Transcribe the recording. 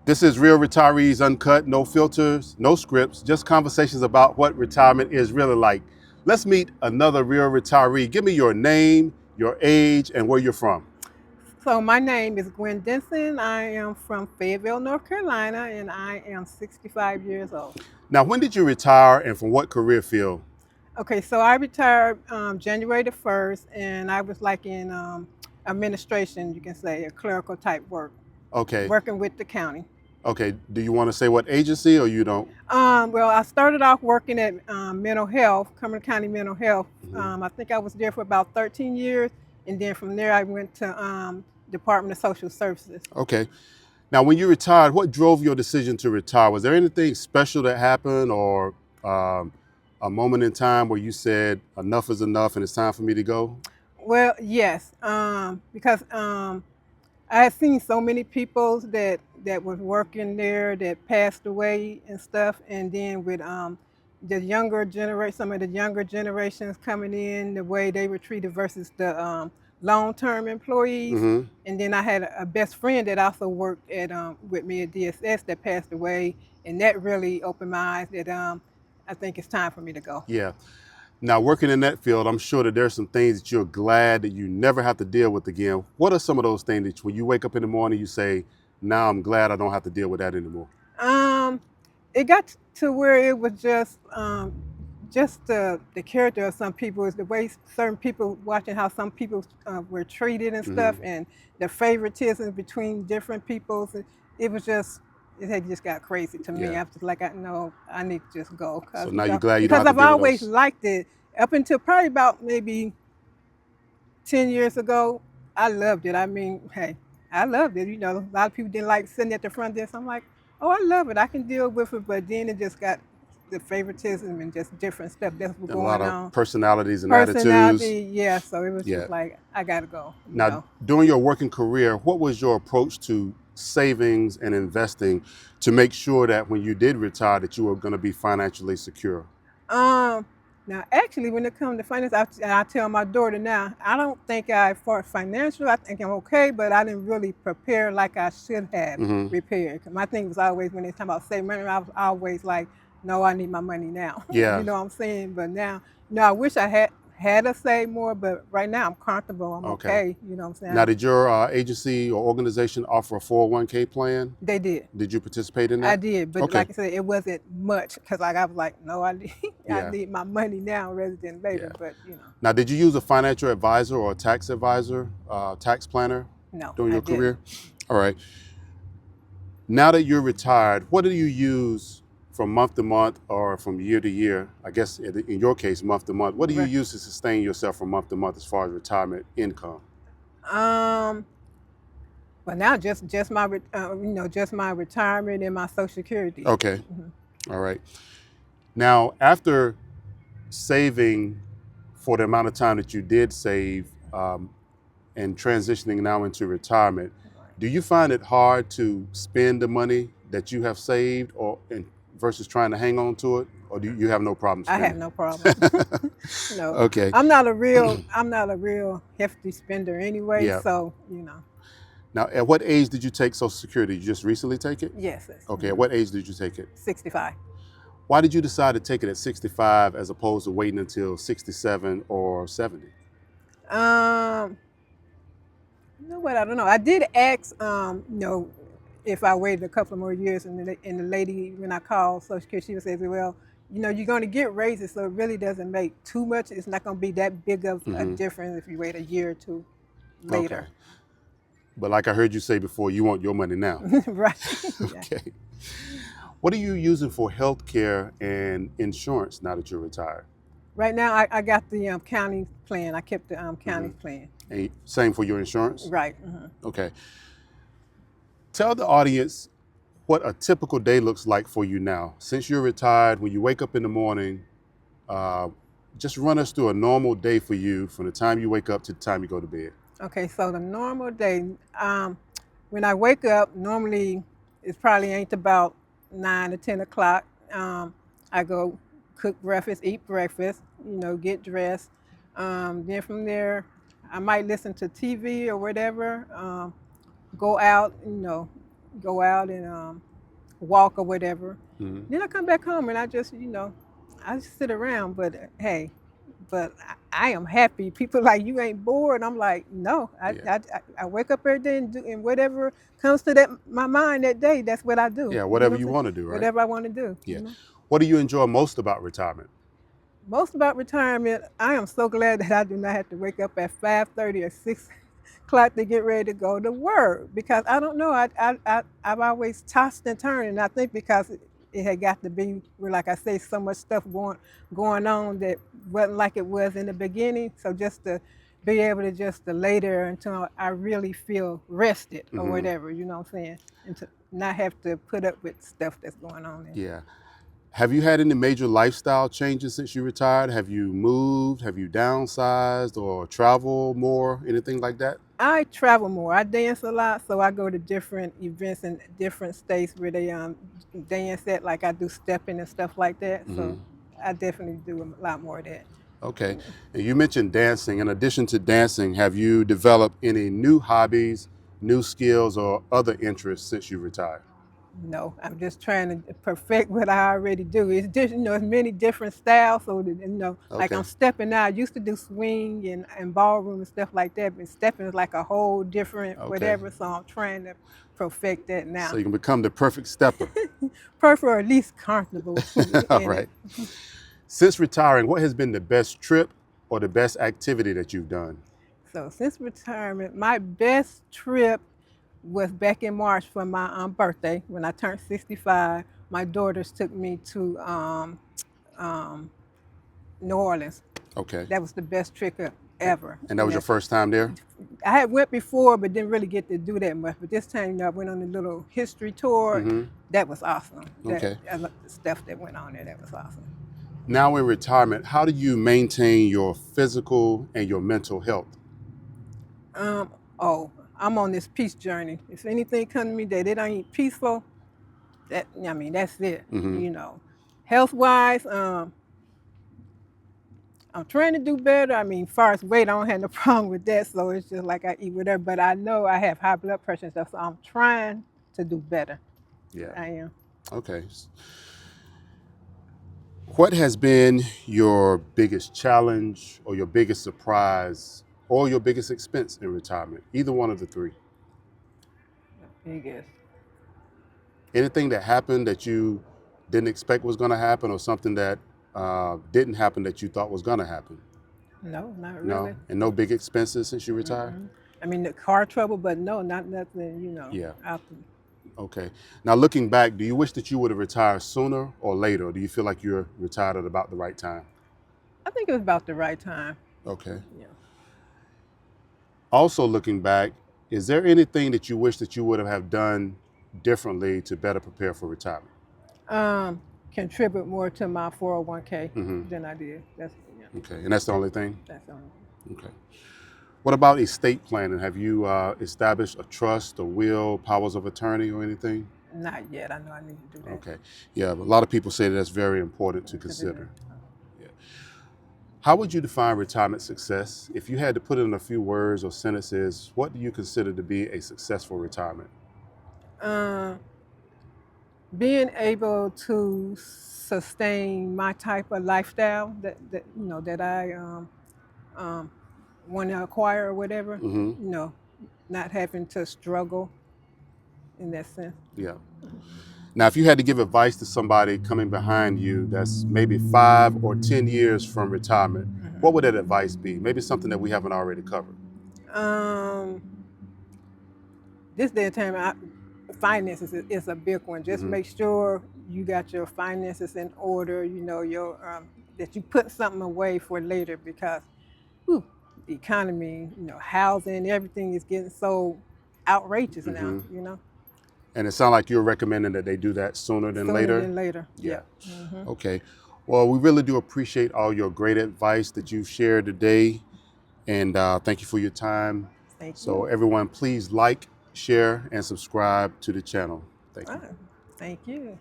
This is Real Retirees Uncut, no filters, no scripts, just conversations about what retirement is really like. Let's meet another real retiree. Give me your name, your age, and where you're from. So my name is Gwen. I am from Fayetteville, North Carolina, and I am 65 years old. Now, when did you retire and from what career field? Okay, so I retired January the 1st, and I was like in administration, you can say, a clerical type work, Okay, working with the county. okay. Do you want to say what agency or you don't? Well, I started off working at mental health, Cumberland County Mental Health. Mhm. I think I was there for about 13 years, and then from there I went to Department of Social Services. Okay. Now, when you retired, what drove your decision to retire? Was there anything special that happened or a moment in time where you said, enough is enough and it's time for me to go? Well, yes, because I had seen so many people that was working there that passed away and stuff, and then with the younger generation, some of the younger generations coming in, the way they were treated versus the long-term employees. Hmm. And then I had a best friend that also worked at with me at DSS that passed away, and that really opened my eyes that I think it's time for me to go. Yeah. Now, working in that field, I'm sure that there's some things that you're glad that you never have to deal with again. What are some of those things that when you wake up in the morning, you say, now I'm glad I don't have to deal with that anymore? Um, it got to where it was just the character of some people is the way certain people watching how some people were treated and stuff, Hmm. and the favoritism between different peoples. It was just it had just got crazy to me. Yeah. I was like, I know I need to just go So because now you're glad you don't because have to I've deal with always those. liked it up until probably about maybe 10 years ago. I loved it. I mean, hey, I loved it. A lot of people didn't like sitting at the front desk. I'm like, oh, I love it. I can deal with it. But then it just got the favoritism and just different stuff that was And a lot going of on. personalities and attitudes. Personality, yeah. So it was Yeah. just like, I got to go, Now, during your working career, what was your approach to savings and investing to make sure that when you did retire that you were going to be financially secure? Um, Now, actually, when it comes to finance, I tell my daughter now, I don't think for financial, I think I'm okay, but I didn't really prepare like I should have Hmm. prepared. 'Cause my thing was always when they talk about saving money, I was always like, no, I need my money now. You Yeah. know what I'm saying? But now, no, I wish I had to save more, but right now I'm comfortable. I'm Okay. okay. You know what I'm Now, saying? did your agency or organization offer a 401k plan? They did. Did you participate in I that? did, but Okay. like I said, it wasn't much because like I was like, no, I need I Yeah. need my money now rather than later. Yeah. But. Now, did you use a financial advisor or a tax advisor, tax planner No, during I your didn't. career? All right. Now that you're retired, what do you use from month to month or from year to year? I guess in your case, month to month. What do you Right. use to sustain yourself from month to month as far as retirement income? Um, but now just my just my retirement and my Social Security. Okay. Mhm. All right. Now, after saving for the amount of time that you did save and transitioning now into retirement, Right. do you find it hard to spend the money that you have saved versus trying to hang on to it? Or do you have no problem I have spending? no problem. No, Okay. I'm not a real hefty spender anyway. Yeah. So. Now, at what age did you take Social Security? Did you just recently take it? Yes, Okay. At what age did you take it? 65. Why did you decide to take it at 65 as opposed to waiting until 67 or 70? Um, you know what? I don't know. I did ask, if I waited a couple of more years, and the lady when I called Social Security, she says, well, you're going to get raises, so it really doesn't make too much. It's not going to be that big of a Hmm. difference if you wait a year or two Okay. later. But like I heard you say before, you want your money now. Right. Yeah. Okay. What are you using for health care and insurance now that you're retired? Right now, I got the county plan. I kept the Hmm. county plan. And same for your insurance? Right. Okay. Tell the audience what a typical day looks like for you now. Since you're retired, when you wake up in the morning, uh, just run us through a normal day for you from the time you wake up to the time you go to bed. Okay, so the normal day, when I wake up, normally it probably ain't about 9 to 10 o'clock. I go cook breakfast, eat breakfast, get dressed. Then from there, I might listen to TV or whatever. Go out, go out and walk or whatever. Hmm. Then I come back home and I just, I just sit around. But hey, but I am happy. People like you ain't bored. I'm like, no, Yeah. I wake up every day and do and whatever comes to that my mind that day. That's what I do. Yeah. You know Whatever what I'm you saying? want to do, right? Whatever I want to do. Yeah. What do you enjoy most about retirement? Most about retirement, I am so glad that I do not have to wake up at 5:30 or 6 o'clock to get ready to go to work because I don't know. I've always tossed and turned, and I think because it had got to be where, like I say, so much stuff going on that wasn't like it was in the beginning. So just to be able to just to lay there until I really feel rested or Hmm. whatever, you know what I'm saying, and to not have to put up with stuff that's going on. Yeah. Have you had any major lifestyle changes since you retired? Have you moved? Have you downsized or traveled more? Anything like that? I travel more. I dance a lot, so I go to different events in different states where they dance at, like I do stepping and stuff like that. Hmm. So I definitely do a lot more of that. Okay. And you mentioned dancing. In addition to dancing, have you developed any new hobbies, new skills, or other interests since you retired? No, I'm just trying to perfect what I already do. It's different, it's many different styles. So that, like I'm Okay. stepping now. I used to do swing and ballroom and stuff like that, but stepping is like a whole different Okay. whatever. So I'm trying to perfect that So now. you can become the perfect stepper. Perfect or at least comfortable All in right. it. Since retiring, what has been the best trip or the best activity that you've done? So since retirement, my best trip was back in March for my birthday when I turned 65. My daughters took me to um, New Orleans. Okay. That was the best trip ever. And that And was your first time there? I had went before, but didn't really get to do that much. But this time, I went on a little history tour. Mm-hmm. That was awesome. That Okay. the stuff that went on there, that was awesome. Now in retirement, how do you maintain your physical and your mental health? Oh, I'm on this peace journey. If anything comes to me that it ain't peaceful, that's it. Mm-hmm. Health wise, I'm trying to do better. Far as weight, I don't have no problem with that. So it's just like I eat whatever. But I know I have high blood pressure and stuff, so I'm trying to do better. Yeah. I am. Okay. What has been your biggest challenge or your biggest surprise or your biggest expense in retirement? Either one of the three. The biggest. Anything that happened that you didn't expect was going to happen, or something that didn't happen that you thought was going to happen? No, not No? really. And no big expenses since you retired? Mm-mm. The car trouble, but no, not nothing. Yeah. Out Okay. Now, looking back, do you wish that you would have retired sooner or later? Or do you feel like you're retired at about the right time? I think it was about the right time. Okay. Yeah. Also, looking back, is there anything that you wish that you would have done differently to better prepare for retirement? Contribute more to my 401k Hmm. than I did. Okay. And that's the only thing? That's the only. Okay. What about estate planning? Have you established a trust, a will, powers of attorney, or anything? Not yet. I know I need to do that. Okay. Yeah, but a lot of people say that's very important to To do consider. that. Yeah. How would you define retirement success? If you had to put it in a few words or sentences, what do you consider to be a successful retirement? Um, Being able to sustain my type of lifestyle that I um, want to acquire or whatever, Hmm. not having to struggle in that sense. Yeah. Now, if you had to give advice to somebody coming behind you that's maybe 5 or 10 years from retirement, what would that advice be? Maybe something that we haven't already covered. Um, this day and time, finances is a big one. Just Hmm. make sure you got your finances in order. Your that you put something away for later because whew, the economy, housing, everything is getting so outrageous now. Hmm. And it sounds like you're recommending that they do that sooner than Sooner later. than later. Yeah. Yep. Hmm. Okay. Well, we really do appreciate all your great advice that you've shared today. And thank you for your time. Thank So, you. everyone, please like, share, and subscribe to the channel. Thank you. Ah, thank you.